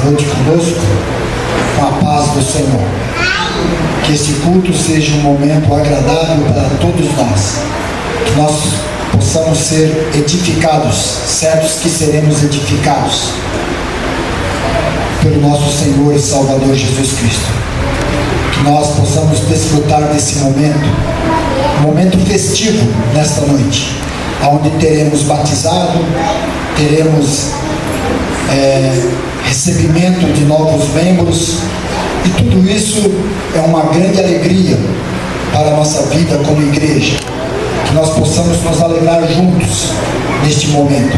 noite conosco, com a paz do Senhor. Que esse culto seja um momento agradável para todos nós, que nós possamos ser edificados, certos que seremos edificados pelo nosso Senhor e Salvador Jesus Cristo. Que nós possamos desfrutar desse momento, um momento festivo nesta noite, onde teremos batizado, teremos recebimento de novos membros, e tudo isso é uma grande alegria para a nossa vida como igreja. Que nós possamos nos alegrar juntos neste momento.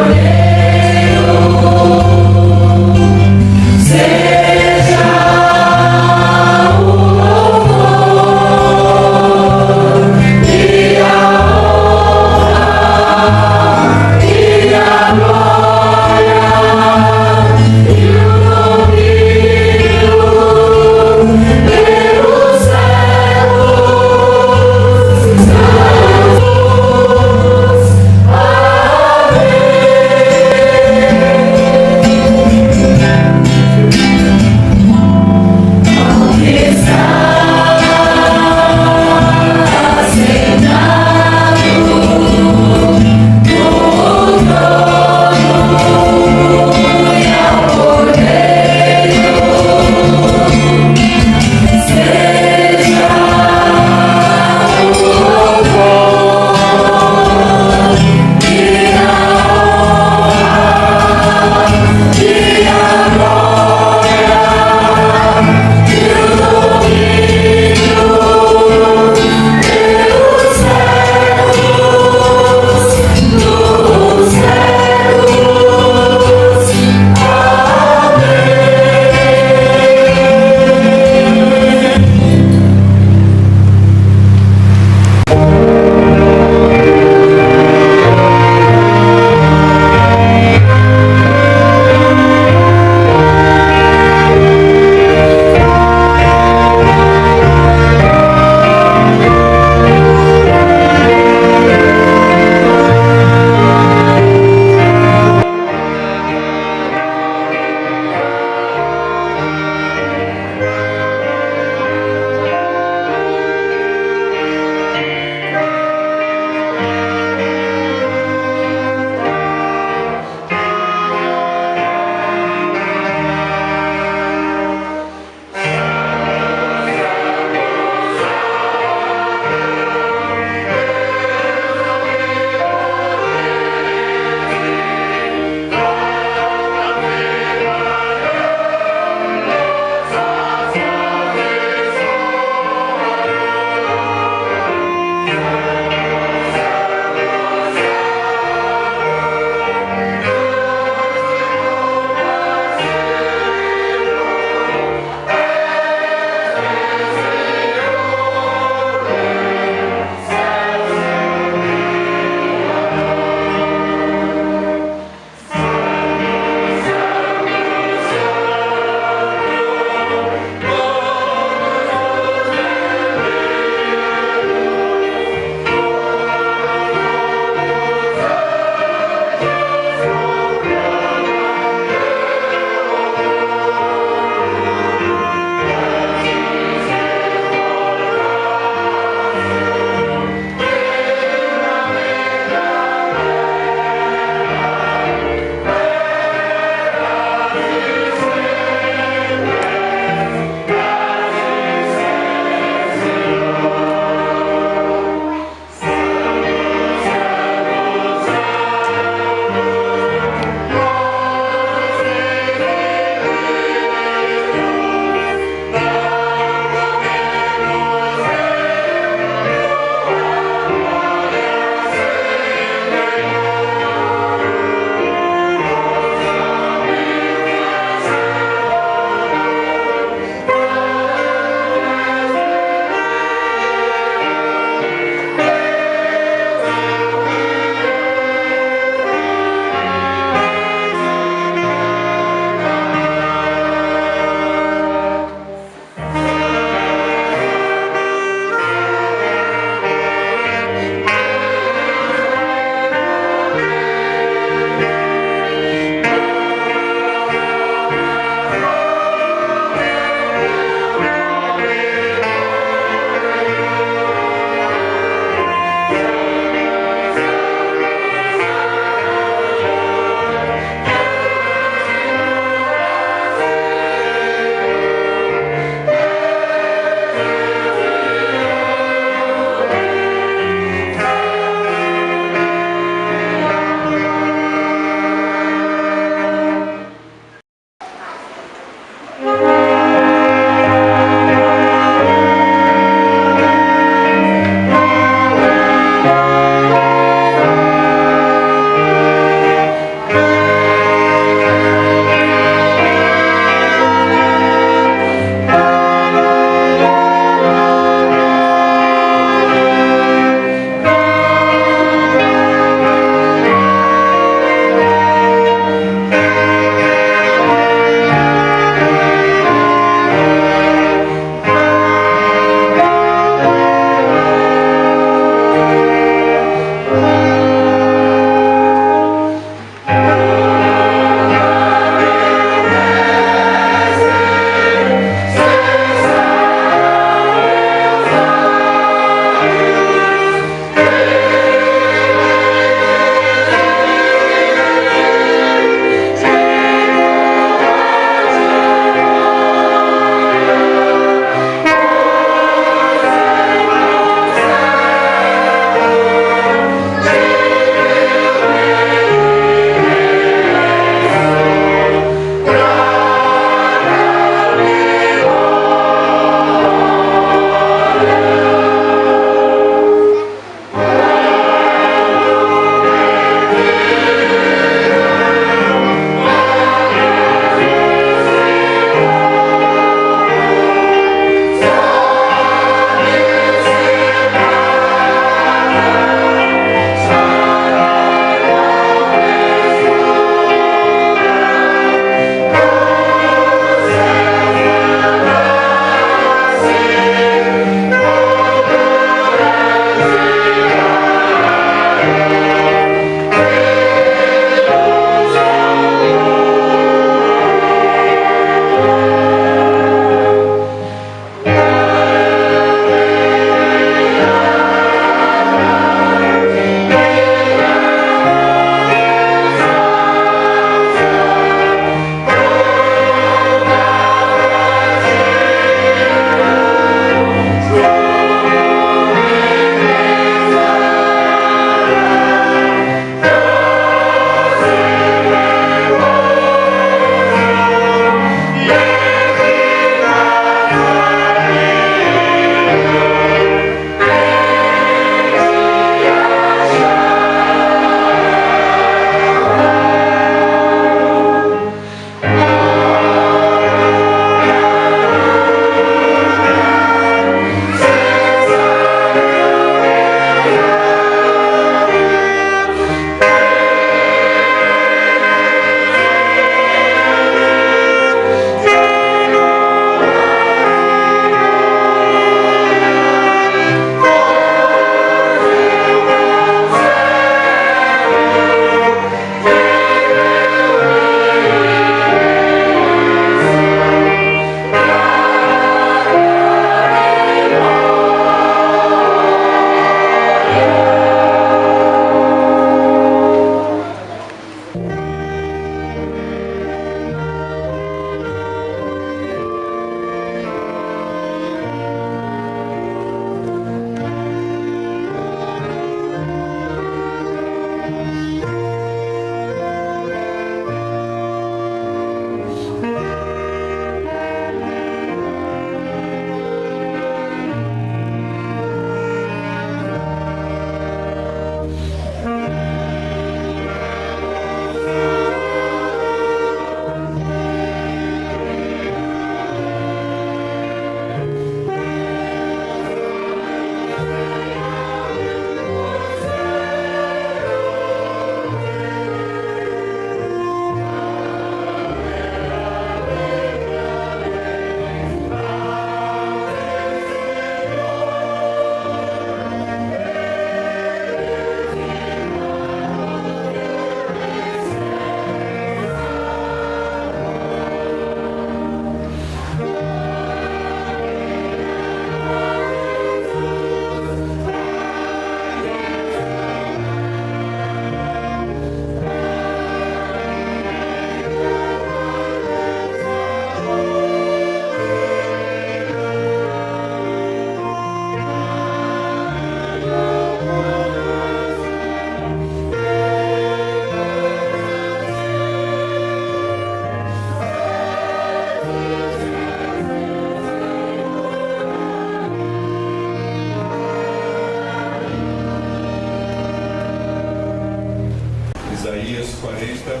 40,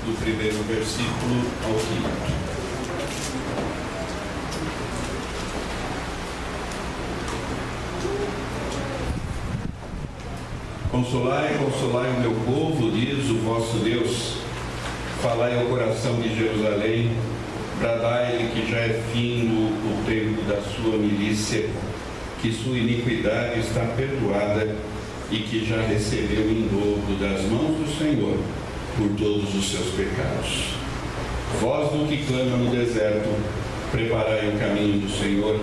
do primeiro versículo ao 5. Consolai, consolai o meu povo, diz o vosso Deus. Falai ao coração de Jerusalém, bradai-lhe que já é findo o tempo da sua milícia, que sua iniquidade está perdoada e que já recebeu em dobro das mãos do Senhor por todos os seus pecados. Vós do que clama no deserto, preparai o caminho do Senhor,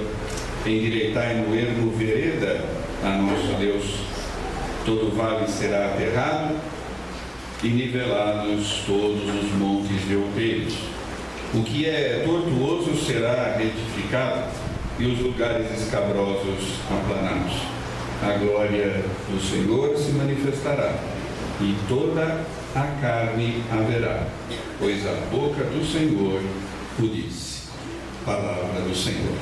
endireitai no ermo vereda a nosso Deus. Todo vale será aterrado e nivelados todos os montes de outeiros. O que é tortuoso será retificado e os lugares escabrosos aplanados. A glória do Senhor se manifestará e toda a carne haverá, pois a boca do Senhor o disse. Palavra do Senhor.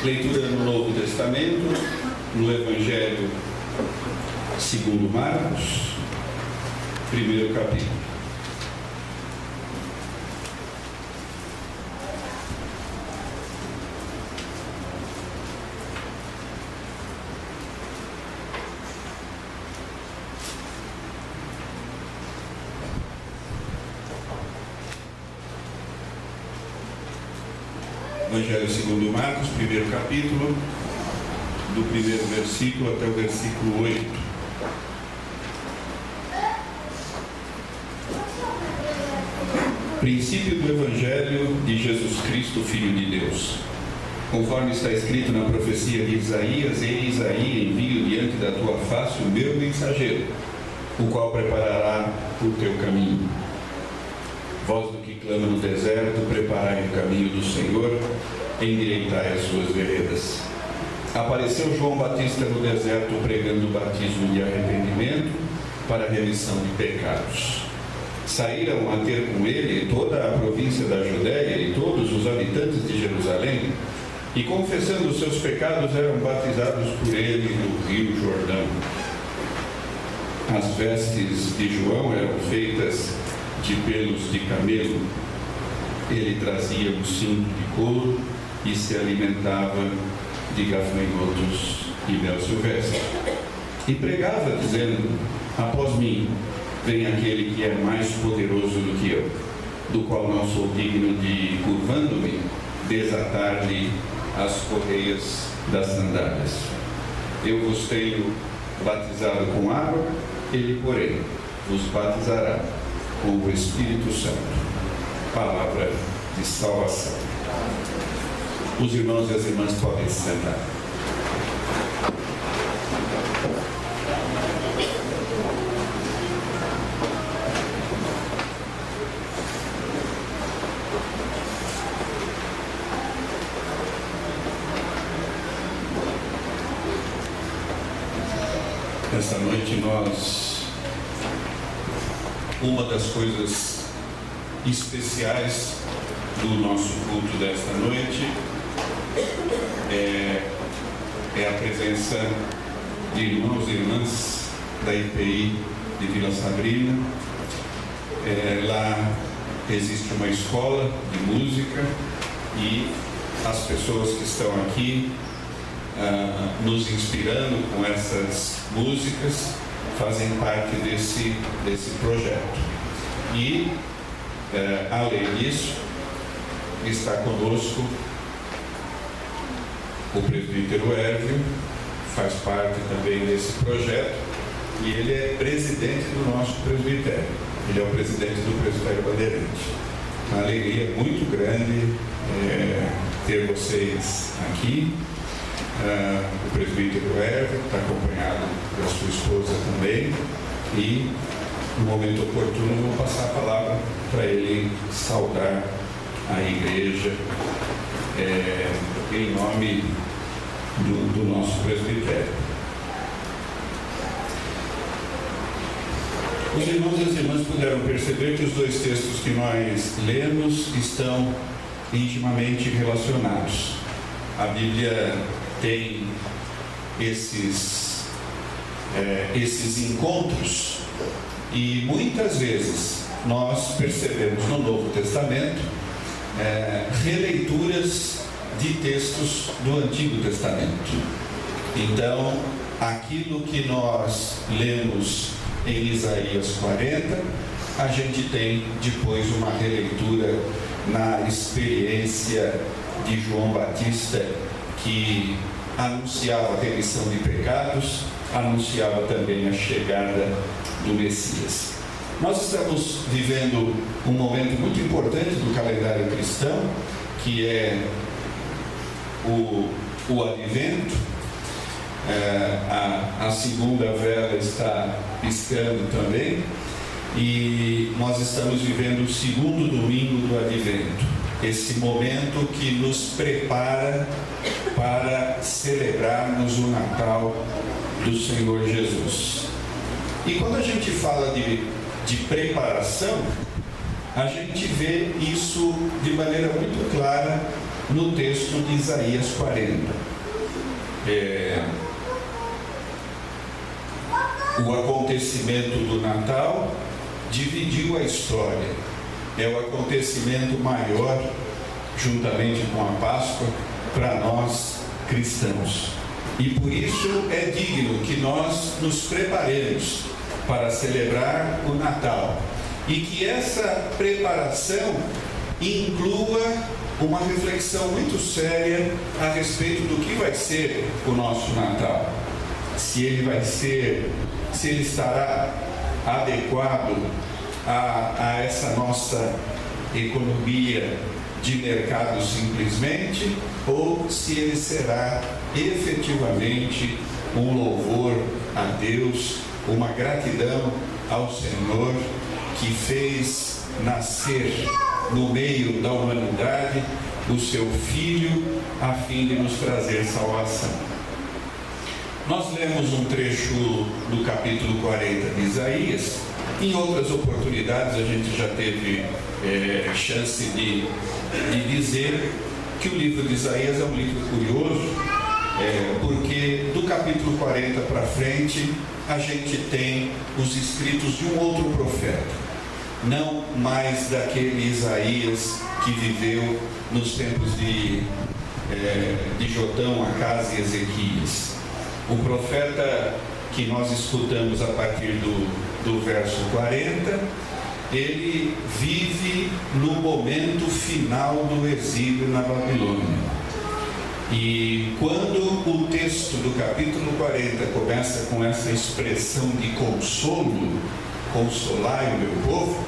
Leitura no Novo Testamento, no Evangelho segundo Marcos, primeiro capítulo. Evangelho segundo Marcos, primeiro capítulo, do primeiro versículo até o versículo 8. Princípio do Evangelho de Jesus Cristo, Filho de Deus. Conforme está escrito na profecia de Isaías: eis aí envio diante da tua face o meu mensageiro, o qual preparará o teu caminho. Vós do que clama no deserto, preparai o caminho do Senhor, endireitai as suas veredas. Apareceu João Batista no deserto pregando o batismo de arrependimento para a remissão de pecados. Saíram a ter com ele toda a província da Judéia e todos os habitantes de Jerusalém, e confessando os seus pecados eram batizados por ele no rio Jordão. As vestes de João eram feitas de pelos de camelo. Ele trazia um cinto de couro e se alimentava de gafanhotos e mel silvestre. E pregava, dizendo: após mim vem aquele que é mais poderoso do que eu, do qual não sou digno de, curvando-me, desatar-lhe as correias das sandálias. Eu vos tenho batizado com água, ele, porém, vos batizará com o Espírito Santo. Palavra de salvação. Os irmãos e as irmãs podem se sentar. Nesta noite uma das coisas especiais do nosso culto desta noite é a presença de irmãos e irmãs da IPI de Vila Sabrina. Lá existe uma escola de música e as pessoas que estão aqui nos inspirando com essas músicas fazem parte desse projeto. E além disso, está conosco o presbítero Hérvio, faz parte também desse projeto, e ele é presidente do nosso presbitério. Ele é o presidente do Presbitério Bandeirante. Uma alegria muito grande ter vocês aqui. O presbítero Hérvio está acompanhado da sua esposa também, e no momento oportuno vou passar a palavra para ele saudar a igreja em nome do nosso presbitério. Os irmãos e as irmãs puderam perceber que os dois textos que nós lemos estão intimamente relacionados. A Bíblia tem esses esses encontros, e muitas vezes nós percebemos no Novo Testamento releituras de textos do Antigo Testamento. Então, aquilo que nós lemos em Isaías 40, a gente tem depois uma releitura na experiência de João Batista, que anunciava a remissão de pecados, anunciava também a chegada do Messias. Nós estamos vivendo um momento muito importante do calendário cristão, que é o Advento. A segunda vela está piscando também, e nós estamos vivendo o segundo domingo do Advento, esse momento que nos prepara para celebrarmos o Natal do Senhor Jesus. E quando a gente fala de preparação, a gente vê isso de maneira muito clara no texto de Isaías 40. O acontecimento do Natal dividiu a história. É o acontecimento maior, juntamente com a Páscoa, para nós cristãos. E por isso é digno que nós nos preparemos para celebrar o Natal. E que essa preparação inclua uma reflexão muito séria a respeito do que vai ser o nosso Natal. Se ele estará adequado a essa nossa economia de mercado simplesmente, ou se ele será efetivamente um louvor a Deus, uma gratidão ao Senhor que fez nascer no meio da humanidade o seu Filho a fim de nos trazer salvação. Nós lemos um trecho do capítulo 40 de Isaías. Em outras oportunidades a gente já teve chance de dizer que o livro de Isaías é um livro curioso, porque do capítulo 40 para frente a gente tem os escritos de um outro profeta, não mais daquele Isaías que viveu nos tempos de Jotão, Acás e Ezequias. O profeta que nós escutamos a partir do verso 40, ele vive no momento final do exílio na Babilônia. E quando o texto do capítulo 40 começa com essa expressão de consolo, consolai o meu povo,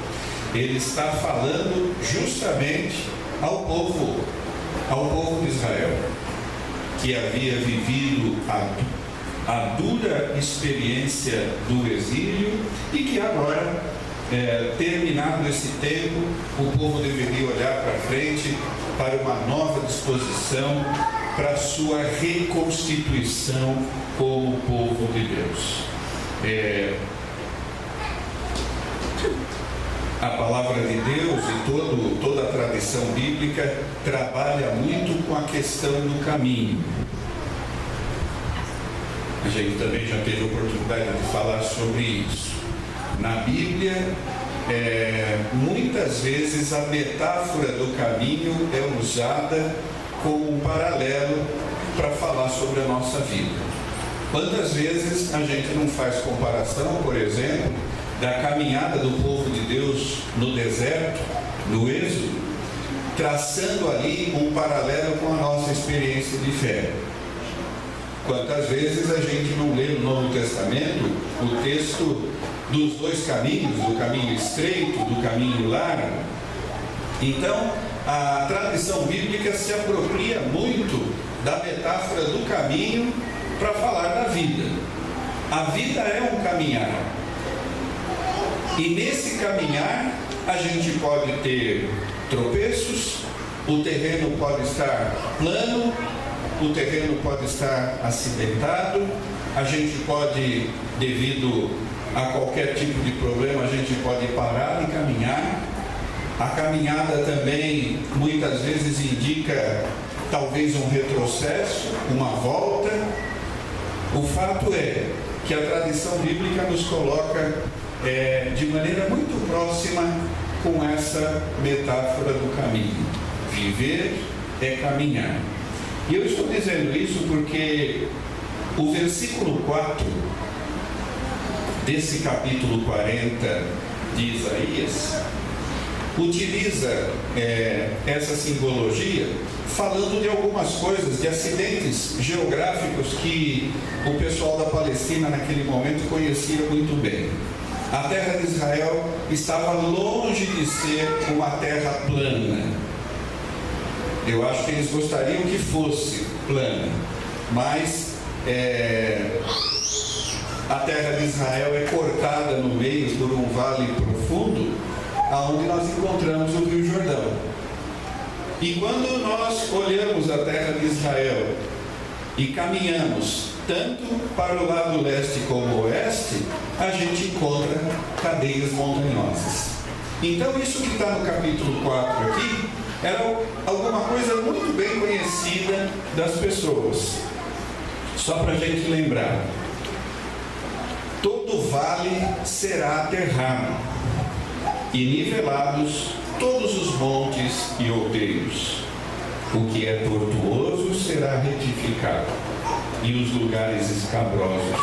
ele está falando justamente ao povo de Israel, que havia vivido a dura experiência do exílio e que agora, terminado esse tempo, o povo deveria olhar para frente para uma nova disposição, para a sua reconstituição como povo de Deus. A palavra de Deus e toda a tradição bíblica trabalha muito com a questão do caminho. A gente também já teve a oportunidade de falar sobre isso. Na Bíblia, muitas vezes a metáfora do caminho é usada como um paralelo para falar sobre a nossa vida. Quantas vezes a gente não faz comparação, por exemplo, da caminhada do povo de Deus no deserto, no Êxodo, traçando ali um paralelo com a nossa experiência de fé. Quantas vezes a gente não lê no Novo Testamento o texto dos dois caminhos, do caminho estreito, do caminho largo? Então, a tradição bíblica se apropria muito da metáfora do caminho para falar da vida. A vida é um caminhar. E nesse caminhar, a gente pode ter tropeços, o terreno pode estar plano, o terreno pode estar acidentado, a gente pode, devido a qualquer tipo de problema, a gente pode parar de caminhar. A caminhada também muitas vezes indica talvez um retrocesso, uma volta. O fato é que a tradição bíblica nos coloca de maneira muito próxima com essa metáfora do caminho. Viver é caminhar. E eu estou dizendo isso porque o versículo 4 desse capítulo 40 de Isaías utiliza essa simbologia falando de algumas coisas, de acidentes geográficos que o pessoal da Palestina naquele momento conhecia muito bem. A terra de Israel estava longe de ser uma terra plana. Eu acho que eles gostariam que fosse plana, mas a terra de Israel é cortada no meio por um vale profundo, aonde nós encontramos o Rio Jordão. E quando nós olhamos a terra de Israel e caminhamos tanto para o lado leste como o oeste, a gente encontra cadeias montanhosas. Então isso que está no capítulo 4 aqui era alguma coisa muito bem conhecida das pessoas. Só para a gente lembrar: todo vale será aterrado, e nivelados todos os montes e outeiros. O que é tortuoso será retificado, e os lugares escabrosos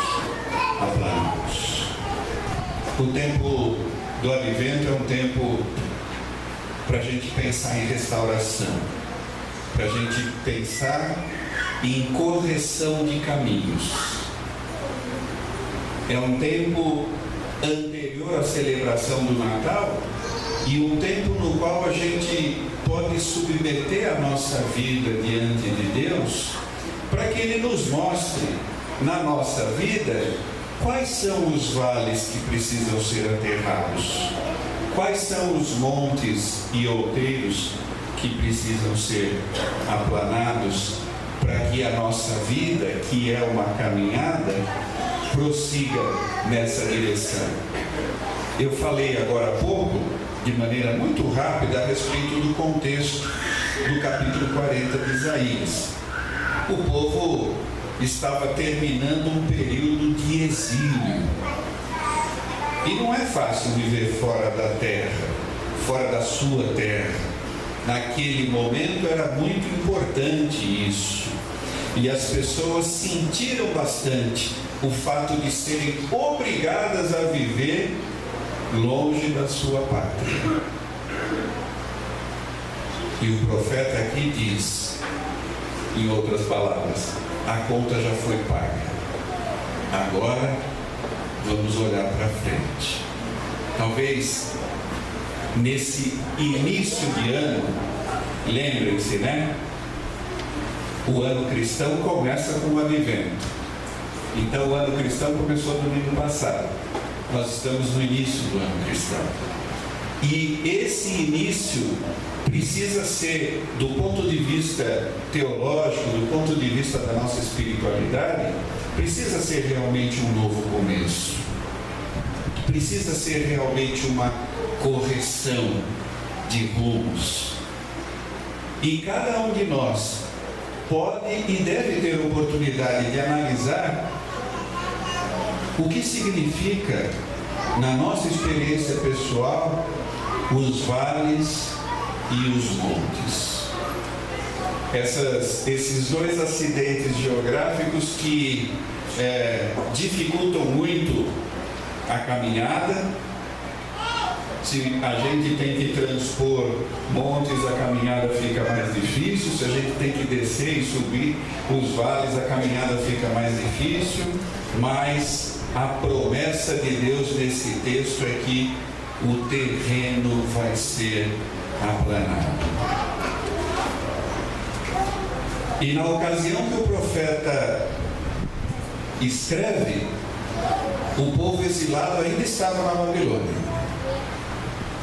aplanados. O tempo do advento é um tempo para a gente pensar em restauração, para a gente pensar em correção de caminhos. É um tempo anterior à celebração do Natal e um tempo no qual a gente pode submeter a nossa vida diante de Deus, para que Ele nos mostre na nossa vida quais são os vales que precisam ser aterrados, quais são os montes e outeiros que precisam ser aplanados, para que a nossa vida, que é uma caminhada, prossiga nessa direção. Eu falei agora há pouco, de maneira muito rápida, a respeito do contexto do capítulo 40 de Isaías. O povo estava terminando um período de exílio. E não é fácil viver fora da terra, fora da sua terra. Naquele momento era muito importante isso. E as pessoas sentiram bastante o fato de serem obrigadas a viver longe da sua pátria. E o profeta aqui diz, em outras palavras, a conta já foi paga. Agora vamos olhar para frente. Talvez nesse início de ano, lembrem-se, né? O ano cristão começa com o advento. Então o ano cristão começou no domingo passado. Nós estamos no início do ano cristão. E esse início precisa ser, do ponto de vista teológico, do ponto de vista da nossa espiritualidade, precisa ser realmente um novo começo. Precisa ser realmente uma correção de rumos. E cada um de nós pode e deve ter oportunidade de analisar o que significa, na nossa experiência pessoal, os vales e os montes. Esses dois acidentes geográficos que dificultam muito a caminhada. Se a gente tem que transpor montes, a caminhada fica mais difícil. Se a gente tem que descer e subir os vales, a caminhada fica mais difícil. Mas a promessa de Deus nesse texto é que o terreno vai ser aplanado. E na ocasião que o profeta escreve, o povo exilado ainda estava na Babilônia.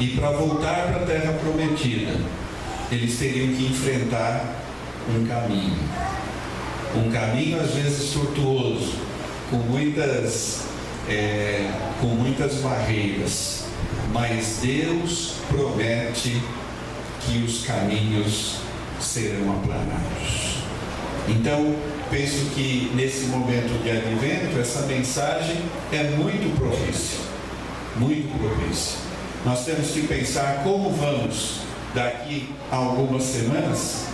E para voltar para a terra prometida, eles teriam que enfrentar um caminho. Um caminho às vezes tortuoso, com muitas barreiras. Mas Deus promete que os caminhos serão aplanados. Então, penso que nesse momento de advento, essa mensagem é muito propícia, muito propícia. Nós temos que pensar como vamos, daqui a algumas semanas,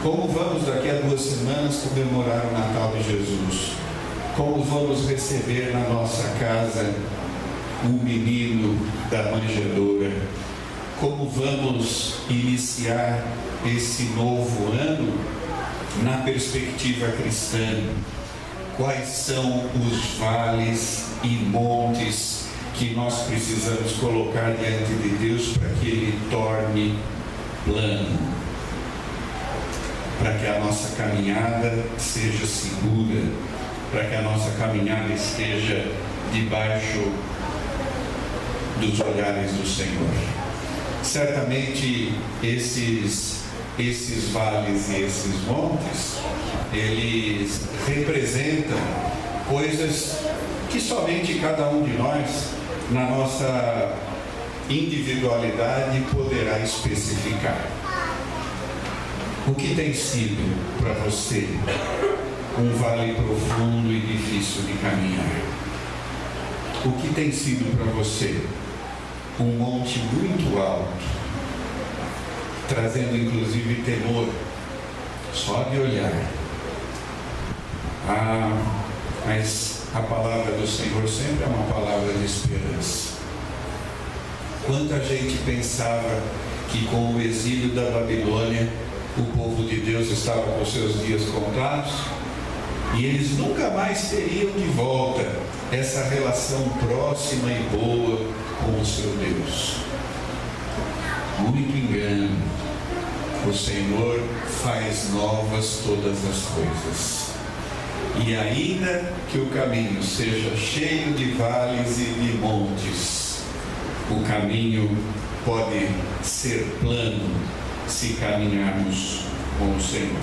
como vamos daqui a 2 semanas comemorar o Natal de Jesus, como vamos receber na nossa casa o menino da manjedoura, como vamos iniciar esse novo ano na perspectiva cristã, quais são os vales e montes que nós precisamos colocar diante de Deus para que Ele torne plano, para que a nossa caminhada seja segura, para que a nossa caminhada esteja debaixo dos olhares do Senhor. Certamente esses vales e esses montes, eles representam coisas que somente cada um de nós, na nossa individualidade, poderá especificar. O que tem sido para você um vale profundo e difícil de caminhar? O que tem sido para você um monte muito alto, trazendo inclusive temor só de olhar? Mas a palavra do Senhor sempre é uma palavra de esperança. Quanta gente pensava que com o exílio da Babilônia o povo de Deus estava com seus dias contados e eles nunca mais teriam de volta essa relação próxima e boa com o seu Deus. Muito engano. O Senhor faz novas todas as coisas. E ainda que o caminho seja cheio de vales e de montes, o caminho pode ser plano se caminharmos com o Senhor.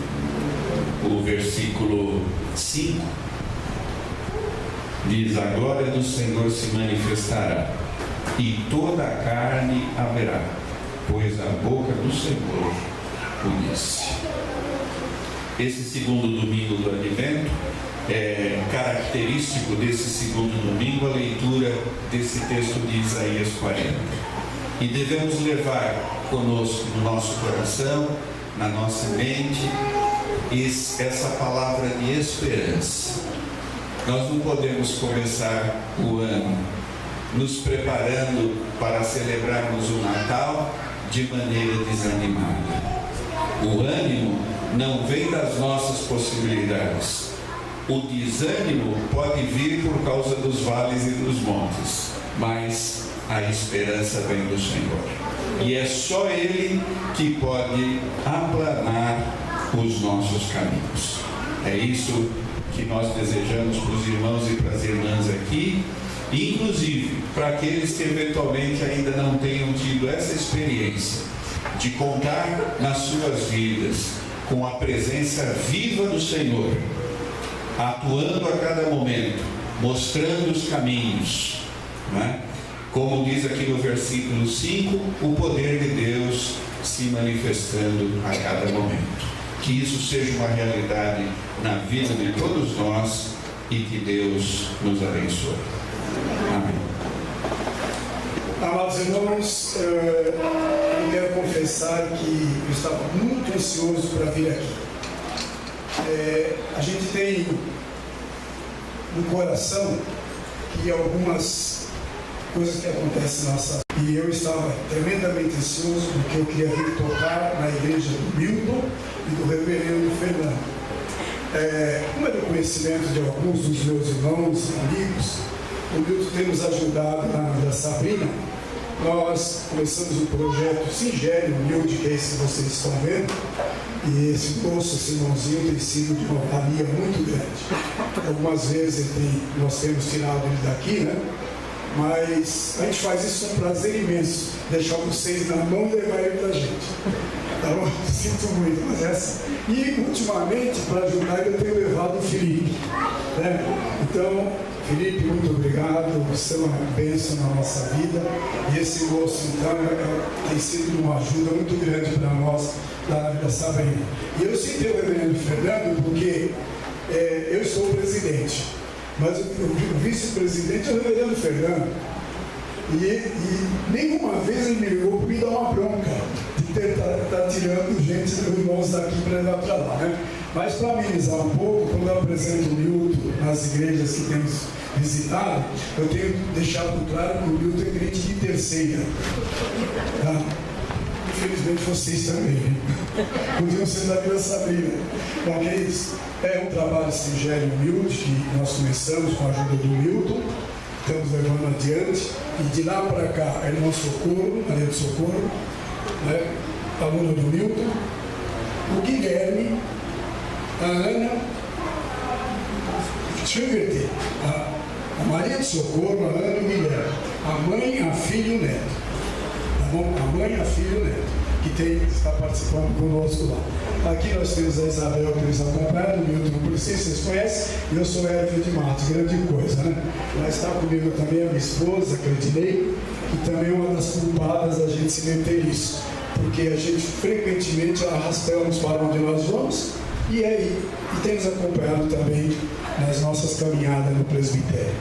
O versículo 5 diz: a glória do Senhor se manifestará, e toda a carne haverá, pois a boca do Senhor o disse. Esse segundo domingo do Advento é característico desse segundo domingo a leitura desse texto de Isaías 40. E devemos levar conosco no nosso coração, na nossa mente, essa palavra de esperança. Nós não podemos começar o ano nos preparando para celebrarmos o Natal de maneira desanimada. O ânimo não vem das nossas possibilidades. O desânimo pode vir por causa dos vales e dos montes, mas a esperança vem do Senhor. E é só Ele que pode aplanar os nossos caminhos. É isso que nós desejamos para os irmãos e para as irmãs aqui, inclusive para aqueles que eventualmente ainda não tenham tido essa experiência de contar nas suas vidas com a presença viva do Senhor, atuando a cada momento, mostrando os caminhos, não é? Como diz aqui no versículo 5, o poder de Deus se manifestando a cada momento. Que isso seja uma realidade na vida de todos nós e que Deus nos abençoe. Amém. Amados irmãos, eu quero confessar que eu estava muito ansioso para vir aqui. A gente tem no coração que algumas coisas que acontecem na nossa vida. E eu estava tremendamente ansioso porque eu queria vir tocar na igreja do Milton e do reverendo Fernando. Como é do conhecimento de alguns dos meus irmãos e amigos, o Milton tem nos ajudado na Sabrina. Nós começamos um projeto singelo, humilde, que é esse que vocês estão vendo. E esse moço, esse irmãozinho, tem sido de uma valia muito grande. Algumas vezes nós temos tirado ele daqui, né? Mas a gente faz isso com um prazer imenso, deixar vocês na mão e levar ele pra gente. Então, sinto muito, mas essa. E ultimamente, para ajudar, eu tenho levado o Felipe. Né? Então, Felipe, muito obrigado, você é uma bênção na nossa vida. E esse moço, então, tem sido uma ajuda muito grande para nós da Sabrina. E eu citei o reverendo Fernando porque eu sou o presidente, mas o vice-presidente é o reverendo Fernando. E nenhuma vez ele me ligou para me dar uma bronca de estar tirando gente dos irmãos daqui para levar para lá, né? Mas para amenizar um pouco, quando eu apresento o Milton nas igrejas que temos visitado, eu tenho deixado claro que o Milton é crente de terceira. Tá? Infelizmente vocês também. Podiam ser da Vila Sabrina. Bom, queridos, é um trabalho singelo e humilde que nós começamos com a ajuda do Milton. Estamos levando adiante, e de lá para cá, a irmã Socorro, Maria do Socorro, né, aluna do Milton, o Guilherme, a Ana, deixa eu inverter, a Maria do Socorro, a Ana e o Guilherme, a mãe, a filha e o neto, tá bom? A mãe, a filha e o neto, que está participando conosco lá. Aqui nós temos a Isabel que nos acompanha, o Milton, não sei se vocês conhecem, e eu sou Hélio de Matos, grande coisa, né? Mas está comigo também a minha esposa, Cleidinei, que também é uma das culpadas da gente se meter nisso, porque a gente frequentemente arrastamos para onde nós vamos, e tem nos acompanhado também nas nossas caminhadas no presbitério.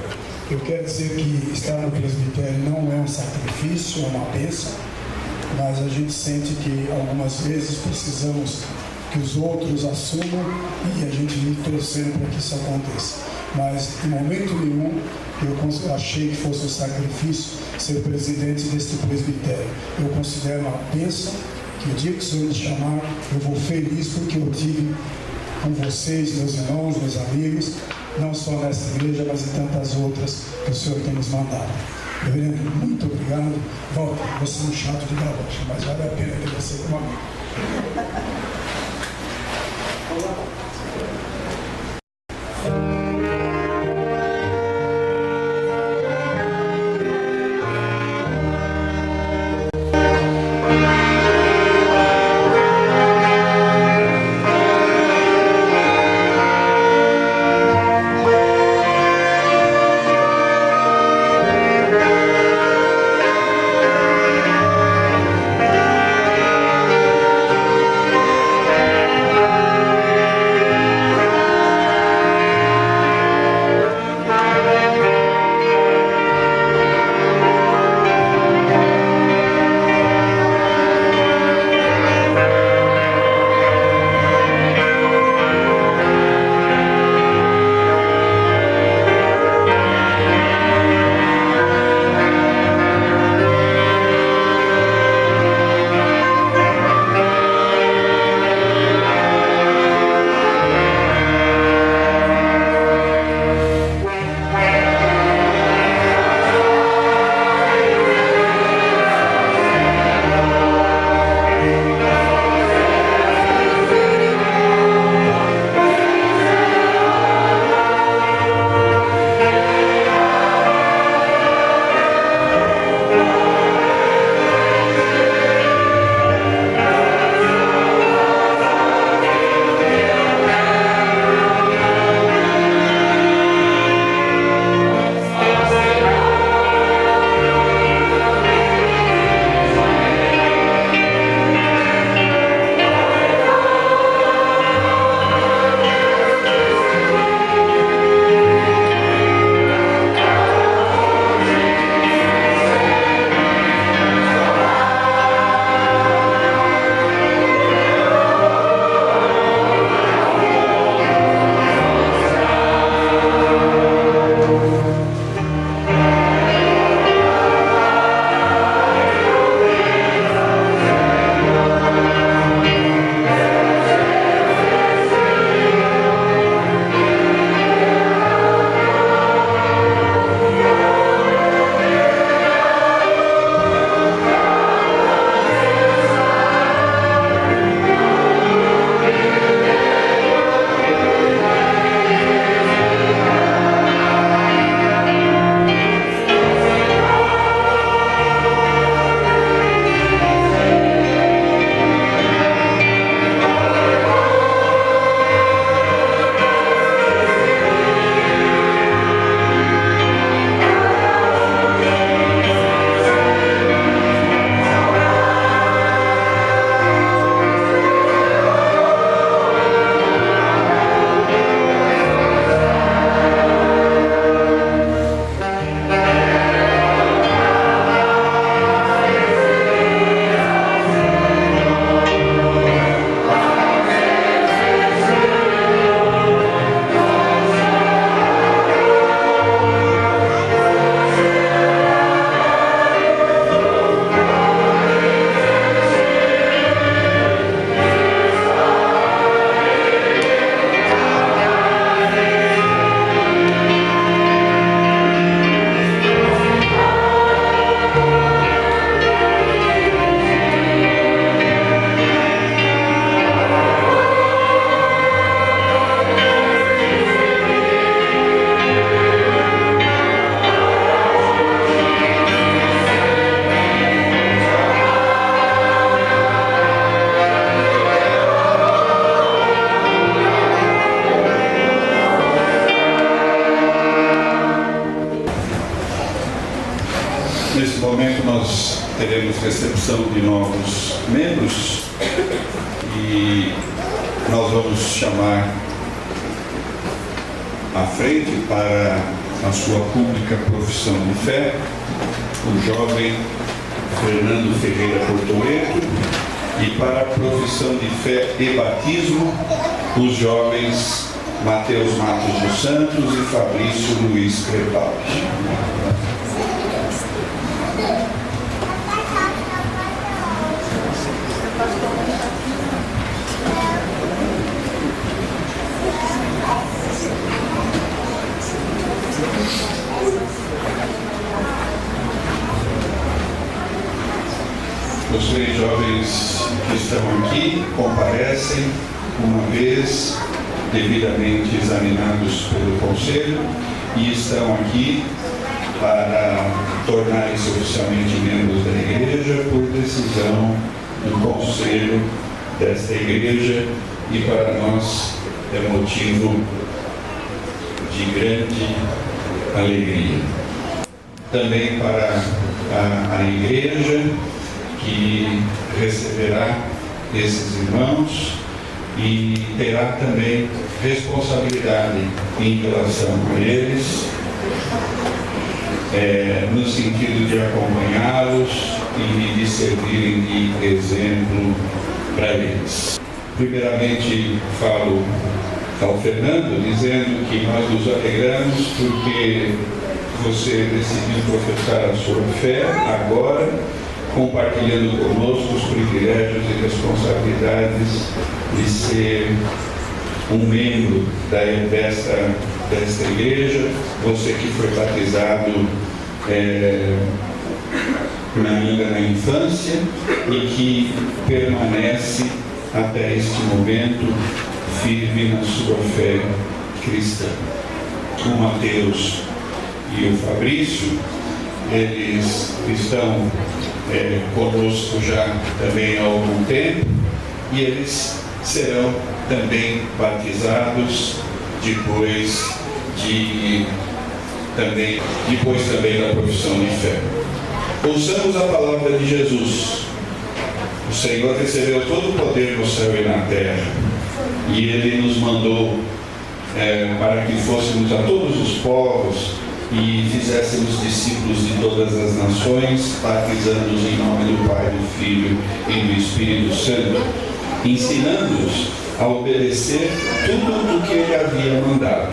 Eu quero dizer que estar no presbitério não é um sacrifício, é uma bênção, mas a gente sente que algumas vezes precisamos que os outros assumam e a gente vive torcendo para que isso aconteça. Mas, em momento nenhum, eu achei que fosse um sacrifício ser presidente deste presbitério. Eu considero uma bênção que o dia que o Senhor me chamar, eu vou feliz porque eu tive com vocês, meus irmãos, meus amigos, não só nessa igreja, mas em tantas outras que o Senhor tem nos mandado. Reverendo, muito obrigado. Volta, você é um chato de galocha, mas vale a pena ter você como amigo. momento nós teremos recepção de novos membros e nós vamos chamar à frente para a sua pública profissão de fé o jovem Fernando Ferreira Portoleto e para a profissão de fé e batismo os jovens Mateus Matos dos Santos e Fabrício Luiz Crepaldi. Os 3 jovens que estão aqui comparecem uma vez devidamente examinados pelo Conselho e estão aqui para tornarem-se oficialmente membros da Igreja por decisão do Conselho desta Igreja e para nós é motivo de grande alegria. Também para a Igreja que receberá esses irmãos e terá também responsabilidade em relação a eles, no sentido de acompanhá-los e de servirem de exemplo para eles. Primeiramente falo ao Fernando dizendo que nós nos alegramos porque você decidiu professar a sua fé agora, compartilhando conosco os privilégios e responsabilidades de ser um membro desta igreja, você que foi batizado ainda na infância e que permanece até este momento firme na sua fé cristã. O Mateus e o Fabrício, eles estão conosco já também há algum tempo e eles serão também batizados depois também da profissão de fé. Ouçamos a palavra de Jesus. O Senhor recebeu todo o poder no céu e na terra e Ele nos mandou para que fôssemos a todos os povos e fizéssemos discípulos de todas as nações, batizando-os em nome do Pai, do Filho e do Espírito Santo, ensinando-os a obedecer tudo o que Ele havia mandado.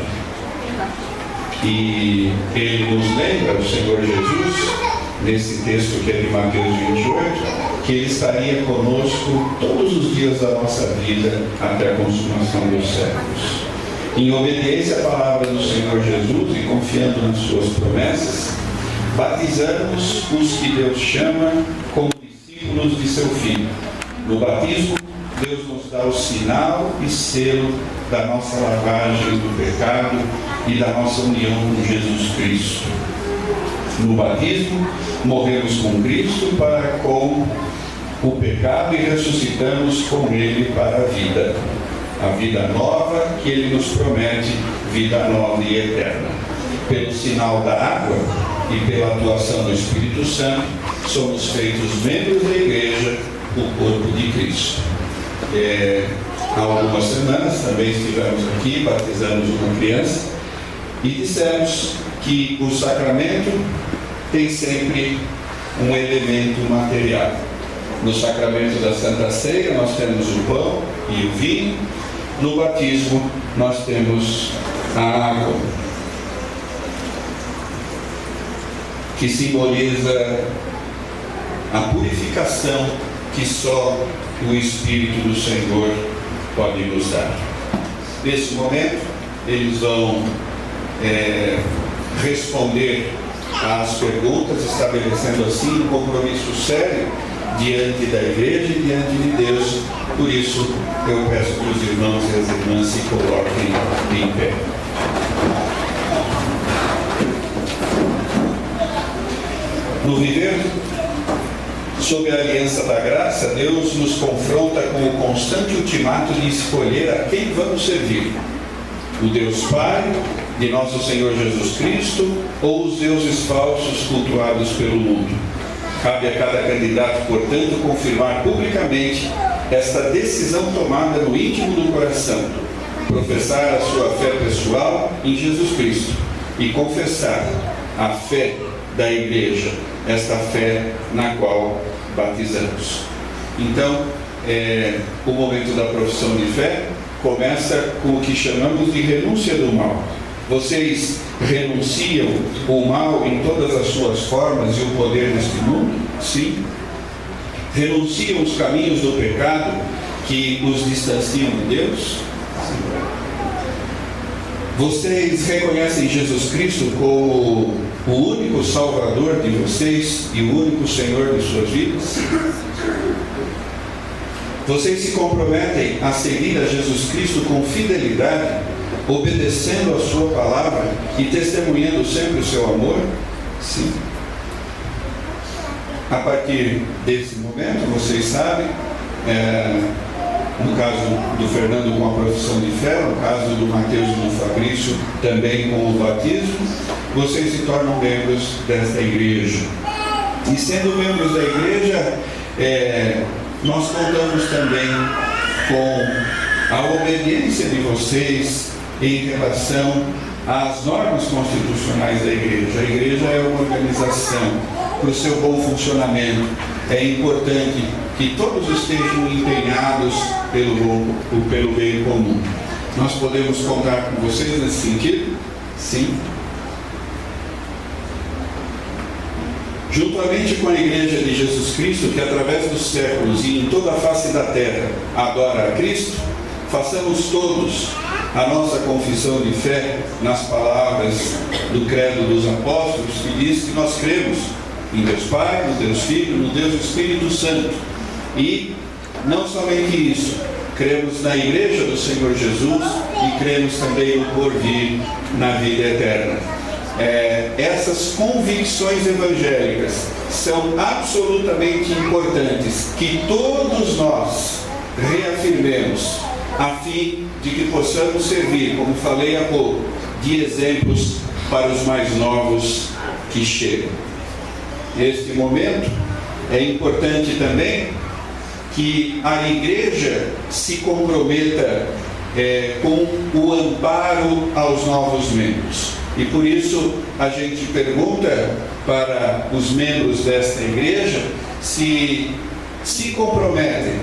E Ele nos lembra, o Senhor Jesus, nesse texto que é de Mateus 28, que Ele estaria conosco todos os dias da nossa vida até a consumação dos séculos. Em obediência à palavra do Senhor Jesus e confiando nas suas promessas, batizamos os que Deus chama como discípulos de seu Filho. No batismo, Deus nos dá o sinal e selo da nossa lavagem do pecado e da nossa união com Jesus Cristo. No batismo, morremos com Cristo para com o pecado e ressuscitamos com Ele para a vida nova que Ele nos promete, vida nova e eterna. Pelo sinal da água e pela atuação do Espírito Santo, somos feitos membros da Igreja, o corpo de Cristo. Há algumas semanas também estivemos aqui, batizamos uma criança e dissemos que o sacramento tem sempre um elemento material. No sacramento da Santa Ceia nós temos o pão e o vinho. No batismo nós temos a água, que simboliza a purificação que só o Espírito do Senhor pode nos dar. Nesse momento, eles vão responder às perguntas, estabelecendo assim um compromisso sério diante da Igreja e diante de Deus. Por isso, eu peço que os irmãos e as irmãs se coloquem em pé. No viver sob a aliança da graça, Deus nos confronta com o constante ultimato de escolher a quem vamos servir: o Deus Pai de nosso Senhor Jesus Cristo ou os deuses falsos cultuados pelo mundo. Cabe a cada candidato, portanto, confirmar publicamente esta decisão tomada no íntimo do coração, professar a sua fé pessoal em Jesus Cristo e confessar a fé da Igreja, esta fé na qual batizamos. Então, o momento da profissão de fé começa com o que chamamos de renúncia do mal. Vocês renunciam o mal em todas as suas formas e o poder deste mundo? Sim. Renunciam os caminhos do pecado que os distanciam de Deus? Sim. Vocês reconhecem Jesus Cristo como o único Salvador de vocês e o único Senhor de suas vidas? Vocês se comprometem a seguir a Jesus Cristo com fidelidade, obedecendo a sua palavra e testemunhando sempre o seu amor? Sim. A partir desse momento, vocês sabem, no caso do Fernando com a profissão de fé, no caso do Mateus e do Fabrício também com o batismo, vocês se tornam membros desta igreja. E sendo membros da igreja, nós contamos também com a obediência de vocês em relação às normas constitucionais da igreja. A igreja é uma organização. Para o seu bom funcionamento, é importante que todos estejam empenhados pelo bem comum. Nós podemos contar com vocês nesse sentido? Sim. Juntamente com a Igreja de Jesus Cristo, que através dos séculos e em toda a face da terra adora a Cristo, façamos todos a nossa confissão de fé nas palavras do credo dos apóstolos, que diz que nós cremos em Deus Pai, no Deus Filho, no Deus Espírito Santo. E não somente isso, cremos na Igreja do Senhor Jesus e cremos também no porvir, na vida eterna. Essas convicções evangélicas são absolutamente importantes que todos nós reafirmemos, a fim de que possamos servir, como falei há pouco, de exemplos para os mais novos que chegam. Neste momento, é importante também que a igreja se comprometa com o amparo aos novos membros. E por isso a gente pergunta para os membros desta igreja se comprometem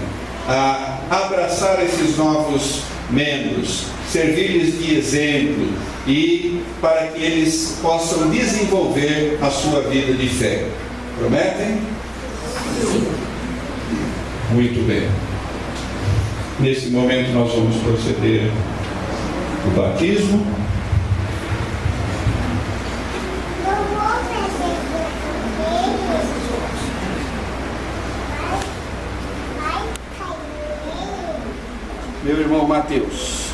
a abraçar esses novos membros, servir-lhes de exemplo e para que eles possam desenvolver a sua vida de fé. Prometem? Sim. Muito bem. Nesse momento nós vamos proceder ao batismo. Meu irmão Mateus,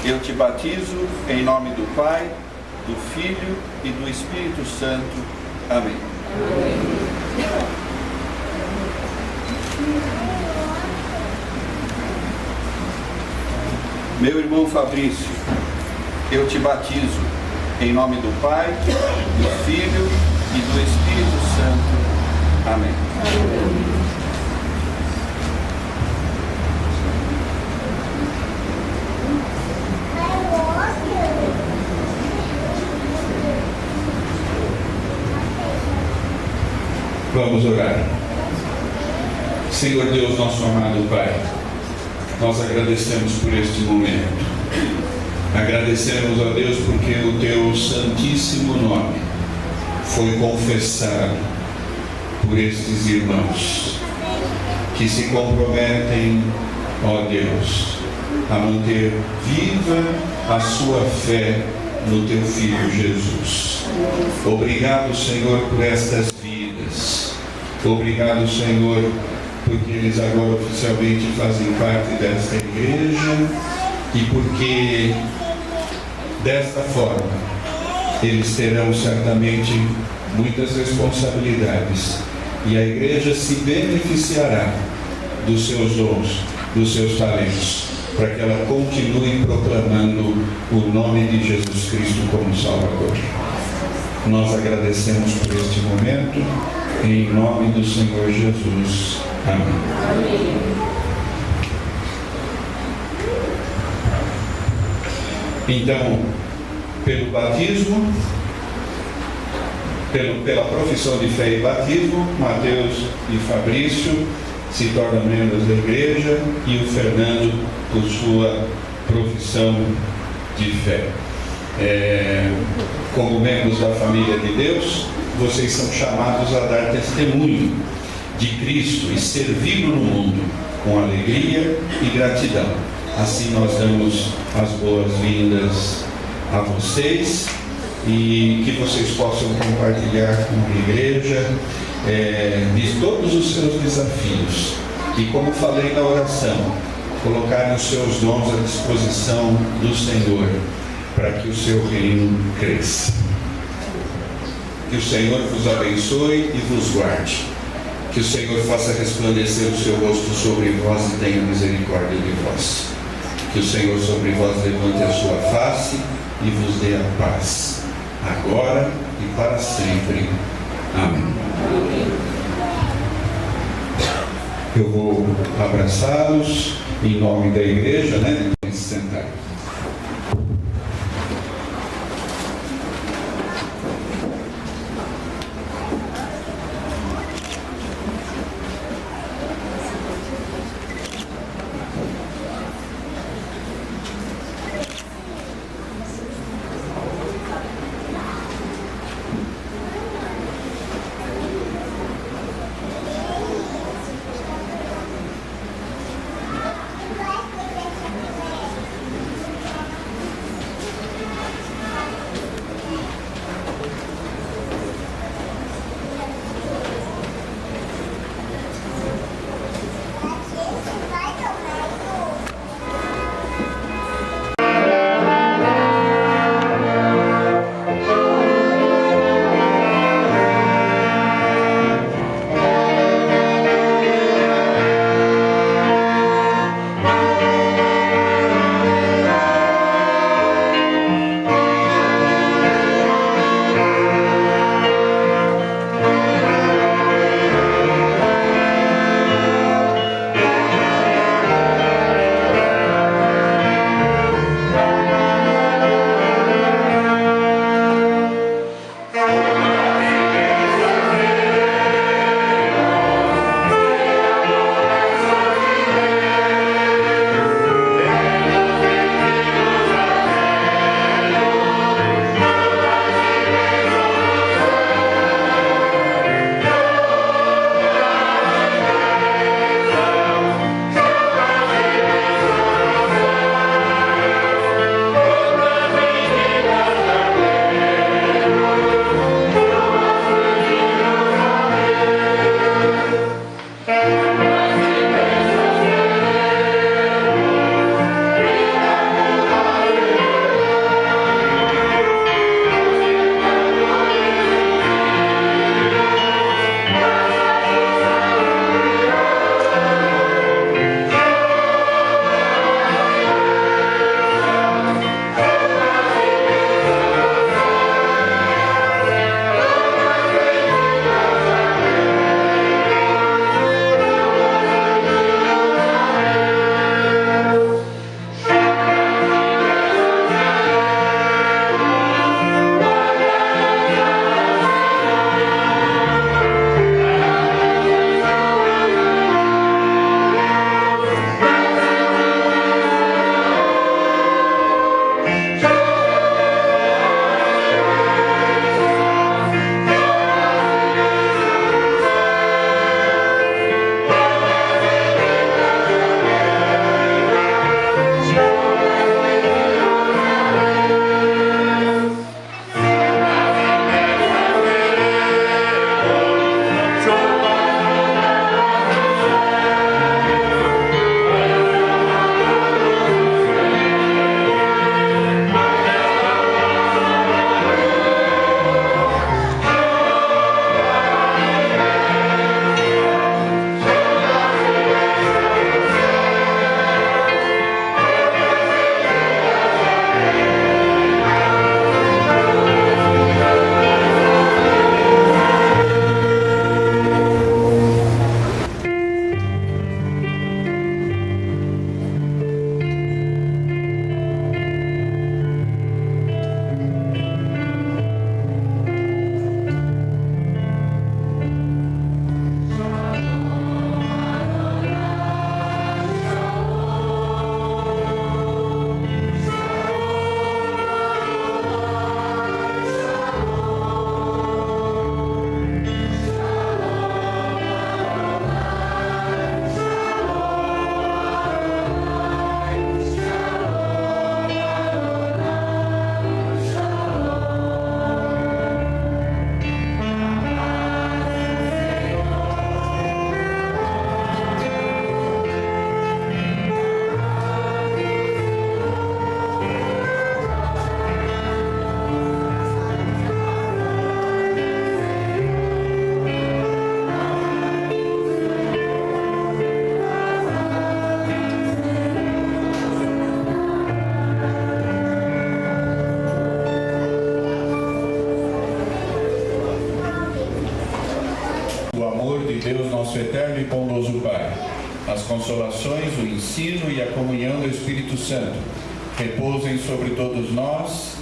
eu te batizo em nome do Pai, do Filho e do Espírito Santo. Amém. Meu irmão Fabrício, eu te batizo em nome do Pai, do Filho e do Espírito Santo. Amém. Vamos orar. Senhor Deus, nosso amado Pai, nós agradecemos por este momento. Agradecemos a Deus porque o Teu santíssimo nome foi confessado por estes irmãos que se comprometem, ó Deus, a manter viva a sua fé no Teu Filho Jesus. Obrigado, Senhor, por estas vidas. Obrigado, Senhor, porque eles agora oficialmente fazem parte desta igreja e porque desta forma eles terão certamente muitas responsabilidades e a igreja se beneficiará dos seus dons, dos seus talentos, para que ela continue proclamando o nome de Jesus Cristo como Salvador. Nós agradecemos por este momento Em nome do Senhor Jesus. Amém. Então, pelo batismo, pela profissão de fé e batismo, Mateus e Fabrício se tornam membros da igreja e o Fernando por sua profissão de fé. Como membros da família de Deus, vocês são chamados a dar testemunho de Cristo e servi-lo no mundo com alegria e gratidão. Assim nós damos as boas-vindas a vocês e que vocês possam compartilhar com a igreja de todos os seus desafios. E como falei na oração, colocarem os seus dons à disposição do Senhor para que o seu reino cresça. Que o Senhor vos abençoe e vos guarde. Que o Senhor faça resplandecer o seu rosto sobre vós e tenha misericórdia de vós. Que o Senhor sobre vós levante a sua face e vos dê a paz, agora e para sempre. Amém. Eu vou abraçá-los em nome da igreja, Depois de sentar. nosso eterno e bondoso Pai, as consolações, o ensino e a comunhão do Espírito Santo repousem sobre todos nós,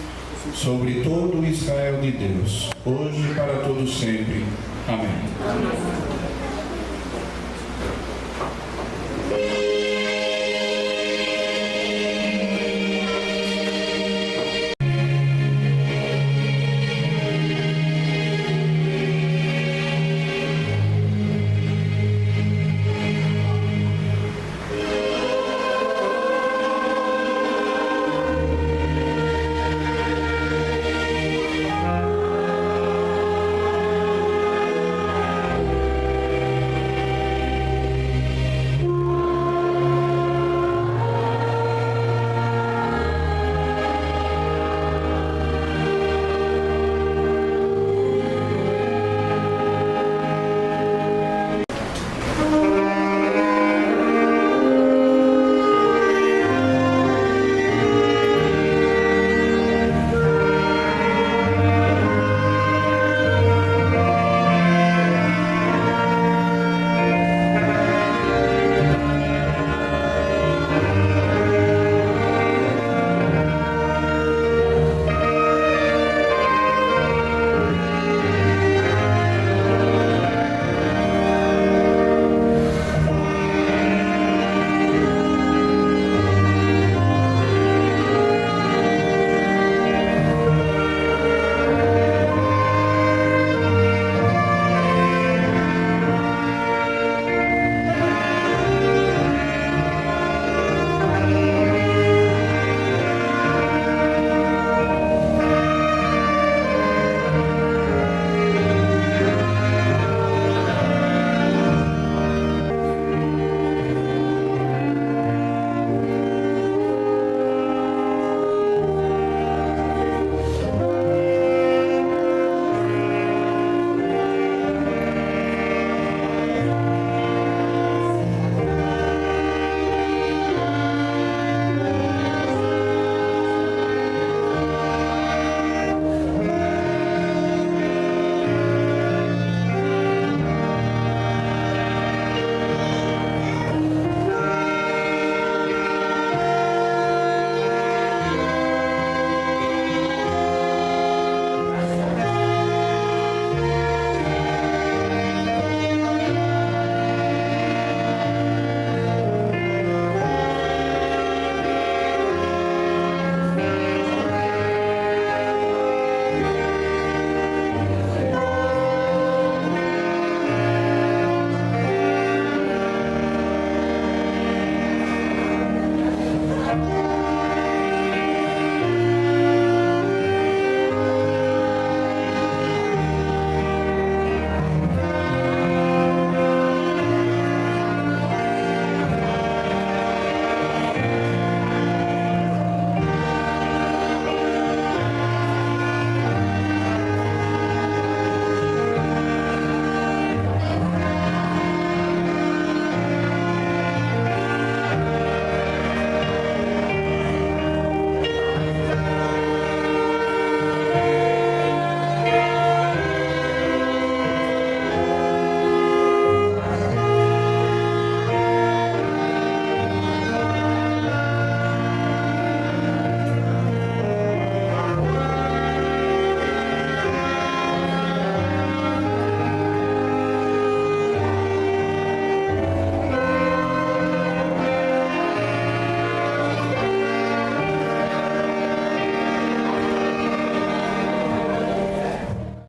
sobre todo o Israel de Deus, hoje e para todo sempre. Amém.